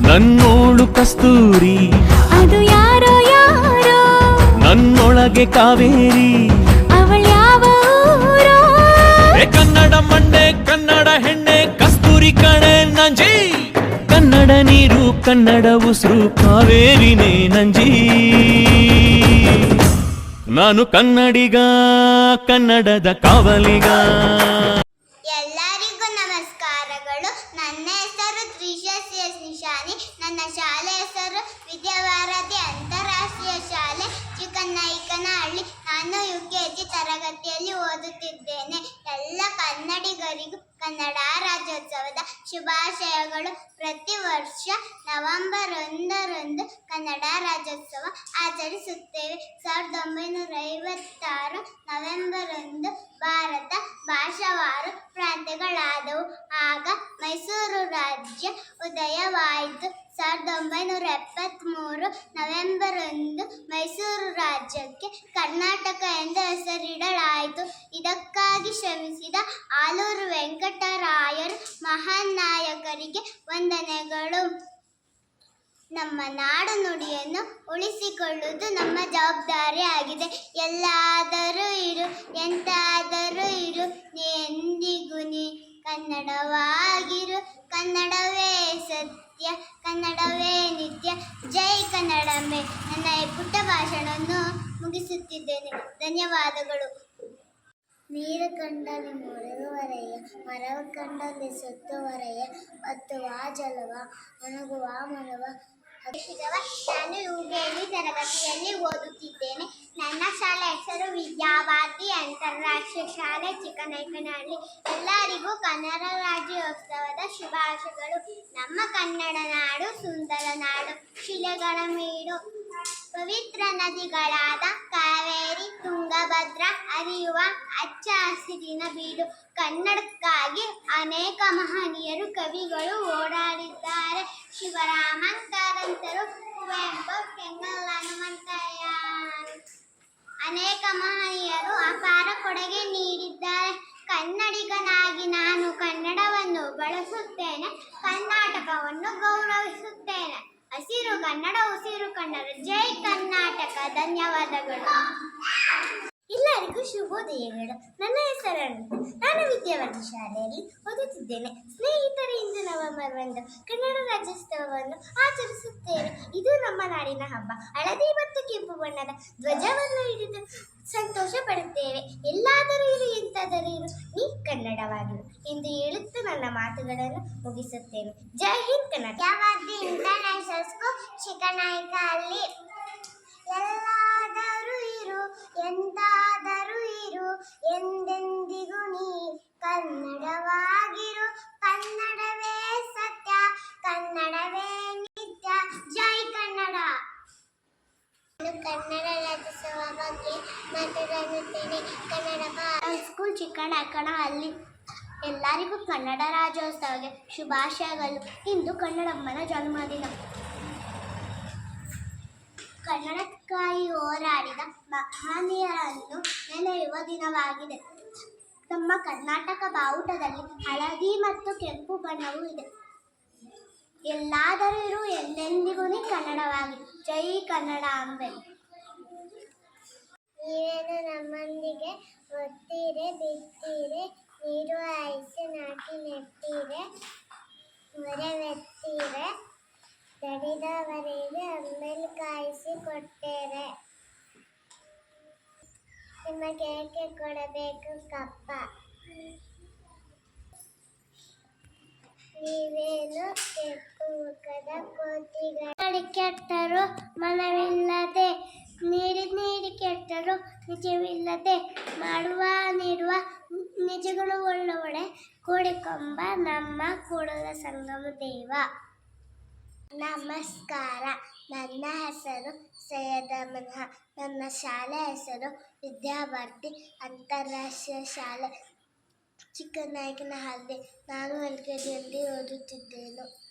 ನನ್ನೋಳು ಕಸ್ತೂರಿ ಅದು ಯಾರೋ ಯಾರೋ ನನ್ನೊಳಗೆ ಕಾವೇರಿ ಅವಳ್ಯಾವ ಊರೋ ಕನ್ನಡ ಮಂಡೆ ಕನ್ನಡ ಹೆಣ್ಣೆ ಕಸ್ತೂರಿ ಕಣೆ ನಂಜಿ ಕನ್ನಡ ನೀರು ಕನ್ನಡ ಉಸಿರು ಕಾವೇರಿನೇ ನಂಜಿ ನಾನು ಕನ್ನಡಿಗ ಕನ್ನಡದ ಕಾವಲಿಗ. ಎಲ್ಲರಿಗೂ ನಮಸ್ಕಾರಗಳು. ನನ್ನ ಹೆಸರು ತ್ರಿಷಾ CS ನಿಶಾನಿ. ನನ್ನ ಶಾಲೆ ಹೆಸರು ವಿದ್ಯಾವಾರಧಿ ಅಂತಾರಾಷ್ಟ್ರೀಯ ಶಾಲೆ ಚಿಕ್ಕನಾಯಕನಹಳ್ಳಿ. ನಾನು UKG ತರಗತಿಯಲ್ಲಿ ಓದುತ್ತಿದ್ದೇನೆ. ಎಲ್ಲ ಕನ್ನಡಿಗರಿಗೂ ಕನ್ನಡ ರಾಜ್ಯೋತ್ಸವದ ಶುಭಾಶಯಗಳು. ಪ್ರತಿ ವರ್ಷ ನವೆಂಬರ್ 1ರಂದು ಕನ್ನಡ ರಾಜ್ಯೋತ್ಸವ ಆಚರಿಸುತ್ತೇವೆ. 1956 ನವೆಂಬರ್ 1 ಭಾರತ ಭಾಷಾವಾರು ಪ್ರಾಂತ್ಯಗಳಾದವು. ಆಗ ಮೈಸೂರು ರಾಜ್ಯ ಉದಯವಾಯಿತು. 1973 ನವೆಂಬರ್ 1 ಮೈಸೂರು ರಾಜ್ಯಕ್ಕೆ ಕರ್ನಾಟಕ ಎಂದು ಹೆಸರಿಡಲಾಯಿತು. ಇದಕ್ಕಾಗಿ ಶ್ರಮಿಸಿದ ಆಲೂರು ವೆಂಕಟರಾಯರು ಮಹಾನ್ ನಾಯಕರಿಗೆ ವಂದನೆಗಳು. ನಮ್ಮ ನಾಡು ನುಡಿಯನ್ನು ಉಳಿಸಿಕೊಳ್ಳುವುದು ನಮ್ಮ ಜವಾಬ್ದಾರಿ ಆಗಿದೆ. ಎಲ್ಲಾದರೂ ಇರು ಎಂತಾದರೂ ಇರು ಎಂದಿಗೂ ನೀ ಕನ್ನಡವಾಗಿರು. ಕನ್ನಡವೇ ಸತ್ಯ ಕನ್ನಡವೇ ನಿತ್ಯ. ಜೈ ಕನ್ನಡಾಂಬೆ. ನನ್ನ ಈ ಪುಟ್ಟ ಭಾಷಣವನ್ನು ಮುಗಿಸುತ್ತಿದ್ದೇನೆ. ಧನ್ಯವಾದಗಳು. ನೀರು ಕಂಡಲ್ಲಿ ಮುಳುಗುವರೆಯ ಮರವ ಕಂಡಲ್ಲಿ ಸುತ್ತುವರೆಯ ಒತ್ತುವ ಜಲವ ಒಣಗುವ ಮನವ. ನಾನು UKG ತರಗತಿಯಲ್ಲಿ ಓದುತ್ತಿದ್ದೇನೆ. ನನ್ನ ಶಾಲೆ ಹೆಸರು ವಿದ್ಯಾವಾರಧಿ ಅಂತಾರಾಷ್ಟ್ರೀಯ ಶಾಲೆ ಚಿಕ್ಕನಾಯಕನಹಳ್ಳಿ. ಎಲ್ಲರಿಗೂ ಕನ್ನಡ ರಾಜ್ಯೋತ್ಸವದ ಶುಭಾಶಯಗಳು. ನಮ್ಮ ಕನ್ನಡ ನಾಡು ಸುಂದರ ನಾಡು, ಶಿಲೆಗಳ ಮೇಡು, ಪವಿತ್ರ ನದಿಗಳಾದ ಕಾವೇರಿ ತುಂಗಭದ್ರಾ ಹರಿಯುವ ಹಚ್ಚ ಹಸಿರಿನ ಬೀಡು. ಕನ್ನಡಕ್ಕಾಗಿ ಅನೇಕ ಮಹನೀಯರು ಕವಿಗಳು ಓಡಾಡಿದ್ದಾರೆ. ಶಿವರಾಮ ಕಾರಂತರು, ಕುವೆಂಪು, ಕೆಂಗಲ್ ಹನುಮಂತಯ್ಯ ಅನೇಕ ಮಹನೀಯರು ಅಪಾರ ಕೊಡುಗೆ ನೀಡಿದ್ದಾರೆ. ಕನ್ನಡಿಗನಾಗಿ ನಾನು ಕನ್ನಡವನ್ನು ಬಳಸುತ್ತೇನೆ, ಕರ್ನಾಟಕವನ್ನು ಗೌರವಿಸುತ್ತೇನೆ. ಹಸಿರು ಕನ್ನಡ ಉಸಿರು ಕನ್ನಡ. ಜೈ ಕರ್ನಾಟಕ. ಧನ್ಯವಾದಗಳು. ಎಲ್ಲರಿಗೂ ಶುಭೋದಯಗಳು. ನನ್ನ ಹೆಸರು ನಾನು ವಿದ್ಯಾವಾರಧಿ ಶಾಲೆಯಲ್ಲಿ ಓದುತ್ತಿದ್ದೇನೆ. ಸ್ನೇಹಿತರೆ, ಇಂದು ನವೆಂಬರ್ 1 ಕನ್ನಡ ರಾಜ್ಯೋತ್ಸವವನ್ನು ಆಚರಿಸುತ್ತೇವೆ. ಇದು ನಮ್ಮ ನಾಡಿನ ಹಬ್ಬ. ಹಳದಿ ಮತ್ತು ಕೆಂಪು ಬಣ್ಣದ ಧ್ವಜವನ್ನು ಹಿಡಿದು ಸಂತೋಷ ಪಡುತ್ತೇವೆ. ಎಲ್ಲಾದರೂ ಇರು ಎಂತಾದರೂ ಇರು ನೀ ಕನ್ನಡವಾಗಿರು ಎಂದು ಹೇಳುತ್ತಾ ನನ್ನ ಮಾತುಗಳನ್ನು ಮುಗಿಸುತ್ತೇನೆ. ಜೈ ಹಿಂದ್ ಕನ್ನಡ. Vidyavaradhi international school Chikkanayakanahalli. ಎಲ್ಲಾದರೂ ಇರು ಎಂತಾದರೂ ಇರು ಎಂದೆಂದಿಗೂ ನೀ ಕನ್ನಡವಾಗಿರು. ಕನ್ನಡವೇ ಸತ್ಯ ಕನ್ನಡವೇ ನಿತ್ಯ. ಜೈ ಕನ್ನಡ. ನಾನು ಕನ್ನಡ ರಾಜ್ಯೋತ್ಸವ ಬಗ್ಗೆ ಮಾತನಾಡುತ್ತೇನೆ. ಕನ್ನಡ ಸ್ಕೂಲ್ ಚಿಕ್ಕನಾಯಕನಹಳ್ಳಿ. ಎಲ್ಲರಿಗೂ ಕನ್ನಡ ರಾಜ್ಯೋತ್ಸವಕ್ಕೆ ಶುಭಾಶಯಗಳು. ಇಂದು ಕನ್ನಡಮ್ಮನ ಜನ್ಮದಿನ. ಕನ್ನಡಕ್ಕಾಗಿ ಹೋರಾಡಿದ ಮಹನೀಯರನ್ನು ನೆನೆಯುವ ದಿನವಾಗಿದೆ. ನಮ್ಮ ಕರ್ನಾಟಕ ಬಾವುಟದಲ್ಲಿ ಹಳದಿ ಮತ್ತು ಕೆಂಪು ಬಣ್ಣವೂ ಇದೆ. ಎಲ್ಲಾದರೂ ಇರು ಎಂದೆಂದಿಗೂ ಕನ್ನಡವಾಗಿ. ಜೈ ಕನ್ನಡಾಂಬೆ. ನೀವೇನು ನಮ್ಮೊಂದಿಗೆ ಒತ್ತೀರೆ ಬಿತ್ತೀರೆ ನೀರು ಹಾಯಿಸಿ ನಾಟಿ ನೆಟ್ಟೀರೆ ಮರವೆತ್ತೀರೆ ದಡಿದವರಿಗೆ ಆಮೇಲೆ ಕಾಯಿಸಿ ಕೊಟ್ಟೇರೆ. ನಮಗೇಕೆ ಕೊಡಬೇಕು ಕಪ್ಪ ನೀವೇನು ಕೆಂಪು ಮುಖದ ಕೋತಿಗಳು ಕೆಟ್ಟರು ಮನವಿಲ್ಲದೆ ನೀಡಿ ಕೆಟ್ಟರು ನಿಜವಿಲ್ಲದೆ ಮಾಡುವ ನೀಡುವ ನಿಜಗಳು ಒಳ್ಳೆ ಕೂಡಿಕೊಂಬ ನಮ್ಮ ಕೂಡಲ ಸಂಗಮ ದೇವ. ನಮಸ್ಕಾರ. ನನ್ನ ಹೆಸರು ಸೈಯದ ಮನ್ಹ. ನನ್ನ ಶಾಲೆ ಹೆಸರು ವಿದ್ಯಾಭಾರತಿ ಅಂತಾರಾಷ್ಟ್ರೀಯ ಶಾಲೆ ಚಿಕ್ಕನಾಯಕನಹಳ್ಳಿ. ನಾನು LKGಯಲ್ಲಿ ಓದುತ್ತಿದ್ದೇನೆ.